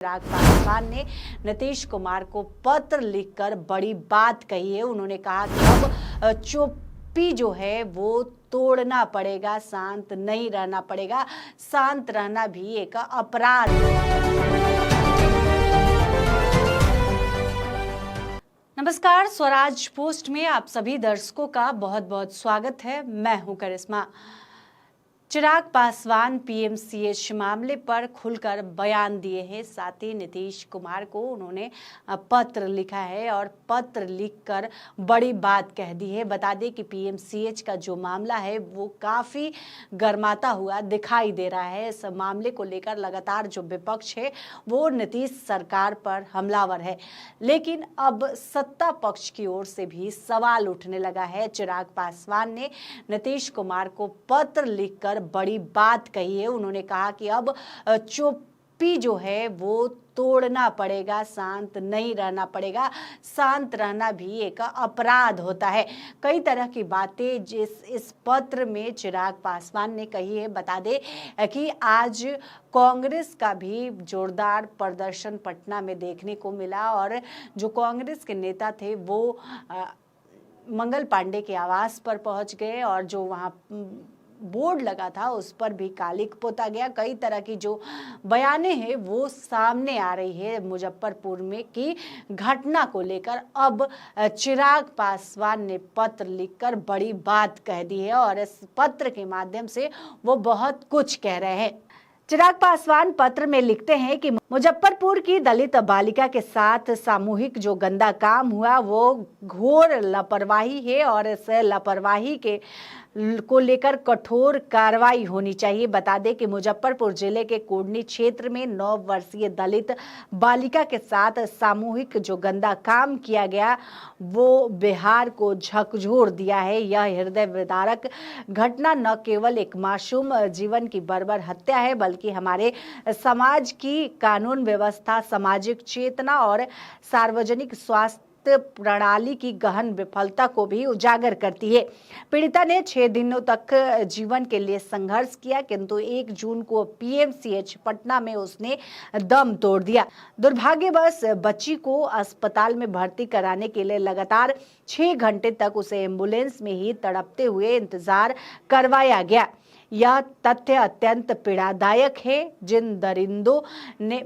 चिराग पासवान ने नीतीश कुमार को पत्र लिखकर बड़ी बात कही है। उन्होंने कहा कि अब चुप्पी जो है वो तोड़ना पड़ेगा, शांत नहीं रहना पड़ेगा, शांत रहना भी एक अपराध है। नमस्कार, स्वराज पोस्ट में आप सभी दर्शकों का बहुत बहुत स्वागत है। मैं हूं करिश्मा। चिराग पासवान पीएमसीएच मामले पर खुलकर बयान दिए हैं। साथ ही नीतीश कुमार को उन्होंने पत्र लिखा है और पत्र लिखकर बड़ी बात कह दी है। बता दें कि पीएमसीएच का जो मामला है वो काफ़ी गर्माता हुआ दिखाई दे रहा है। इस मामले को लेकर लगातार जो विपक्ष है वो नीतीश सरकार पर हमलावर है, लेकिन अब सत्ता पक्ष की ओर से भी सवाल उठने लगा है। चिराग पासवान ने नीतीश कुमार को पत्र लिखकर बड़ी बात कही है। उन्होंने कहा कि अब चुप्पी जो है वो तोड़ना पड़ेगा, शांत नहीं रहना पड़ेगा, शांत रहना भी एक अपराध होता है। कई तरह की बातें इस पत्र में चिराग पासवान ने कही है। बता दें कि आज कांग्रेस का भी जोरदार प्रदर्शन पटना में देखने को मिला और जो कांग्रेस के नेता थे वो मंगल पांडे के आवास पर पहुंच गए और जो वहां बोर्ड लगा था उस पर भी कालिक पोता गया। कई तरह की जो बयानें हैं वो सामने आ रही है मुजफ्फरपुर में की घटना को लेकर। अब चिराग पासवान ने पत्र लिखकर बड़ी बात कह दी है और इस पत्र के माध्यम से वो बहुत कुछ कह रहे हैं। चिराग पासवान पत्र में लिखते हैं कि मुजफ्फरपुर की दलित बालिका के साथ सामूहिक जो गंदा काम हुआ वो घोर लापरवाही है और इस लापरवाही को लेकर कठोर कार्रवाई होनी चाहिए। बता दें कि मुजफ्फरपुर जिले के कोडनी क्षेत्र में 9 वर्षीय दलित बालिका के साथ सामूहिक जो गंदा काम किया गया वो बिहार को झकझोर दिया है। यह हृदय विदारक घटना न केवल एक मासूम जीवन की बर्बर हत्या है बल्कि हमारे समाज की कानून व्यवस्था, सामाजिक चेतना और सार्वजनिक स्वास्थ्य प्रणाली की गहन विफलता को भी उजागर करती है। पीड़िता ने 6 दिनों तक जीवन के लिए संघर्ष किया, किंतु 1 जून को पीएमसीएच पटना में उसने दम तोड़ दिया। दुर्भाग्यवश बच्ची को अस्पताल में भर्ती कराने के लिए लगातार 6 घंटे तक उसे एम्बुलेंस में ही तड़पते हुए इंतजार करवाया गया। यह तथ्य अत्यंत पीड़ादायक है। जिन दरिंदों ने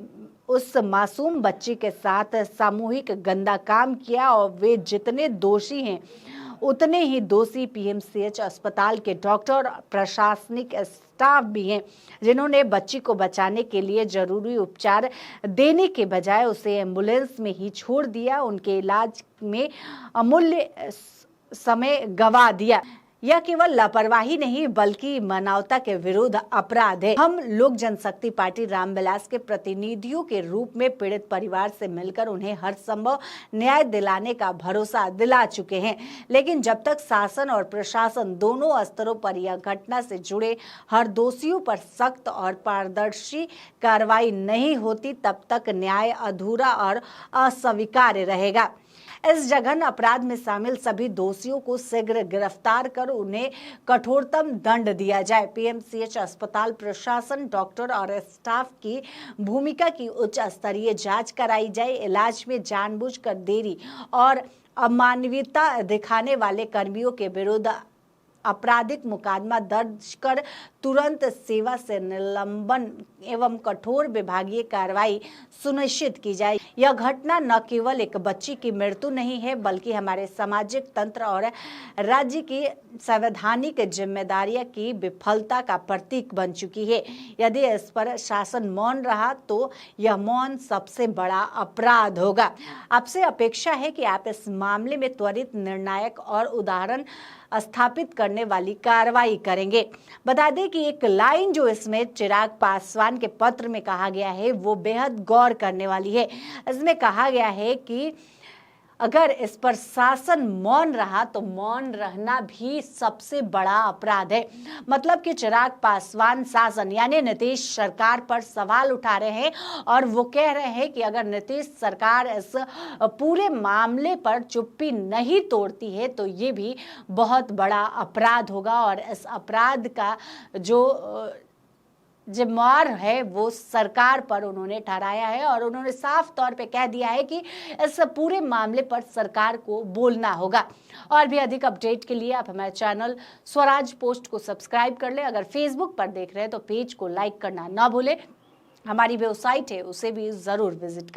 उस मासूम बच्ची के साथ सामूहिक गंदा काम किया और वे जितने दोषी हैं उतने ही दोषी पीएमसीएच अस्पताल के डॉक्टर, प्रशासनिक स्टाफ भी हैं, जिन्होंने बच्ची को बचाने के लिए जरूरी उपचार देने के बजाय उसे एम्बुलेंस में ही छोड़ दिया, उनके इलाज में अमूल्य समय गंवा दिया। यह केवल लापरवाही नहीं बल्कि मानवता के विरुद्ध अपराध है। हम लोक जनशक्ति पार्टी रामविलास के प्रतिनिधियों के रूप में पीड़ित परिवार से मिलकर उन्हें हर संभव न्याय दिलाने का भरोसा दिला चुके हैं, लेकिन जब तक शासन और प्रशासन दोनों स्तरों पर यह घटना से जुड़े हर दोषियों पर सख्त और पारदर्शी कार्रवाई नहीं होती तब तक न्याय अधूरा और अस्वीकार्य रहेगा। इस जघन्य अपराध में शामिल सभी दोषियों को शीघ्र गिरफ्तार कर उन्हें कठोरतम दंड दिया जाए। पीएमसीएच अस्पताल प्रशासन, डॉक्टर और स्टाफ की भूमिका की उच्च स्तरीय जांच कराई जाए। इलाज में जानबूझकर देरी और अमानवीयता दिखाने वाले कर्मियों के विरुद्ध आपराधिक मुकदमा दर्ज कर तुरंत सेवा से निलंबन एवं कठोर विभागीय कार्रवाई सुनिश्चित की जाए। यह घटना न केवल एक बच्ची की मृत्यु नहीं है बल्कि हमारे सामाजिक तंत्र और राज्य की संवैधानिक जिम्मेदारियां की विफलता का प्रतीक बन चुकी है। यदि इस पर शासन मौन रहा तो यह मौन सबसे बड़ा अपराध होगा। आपसे अपेक्षा है कि आप इस मामले में त्वरित, निर्णायक और उदाहरण स्थापित करने वाली कार्रवाई करेंगे। बता दें कि एक लाइन जो इसमें चिराग पासवान के पत्र में कहा गया है वो बेहद गौर करने वाली है। इसमें कहा गया है कि अगर इस पर शासन मौन रहा तो मौन रहना भी सबसे बड़ा अपराध है। मतलब कि चिराग पासवान शासन यानी नीतीश सरकार पर सवाल उठा रहे हैं और वो कह रहे हैं कि अगर नीतीश सरकार इस पूरे मामले पर चुप्पी नहीं तोड़ती है तो ये भी बहुत बड़ा अपराध होगा और इस अपराध का जो जिम्मेवार है वो सरकार पर उन्होंने ठहराया है और उन्होंने साफ तौर पे कह दिया है कि इस पूरे मामले पर सरकार को बोलना होगा। और भी अधिक अपडेट के लिए आप हमारे चैनल स्वराज पोस्ट को सब्सक्राइब कर ले। अगर फेसबुक पर देख रहे हैं तो पेज को लाइक करना ना भूले। हमारी वेबसाइट है उसे भी जरूर विजिट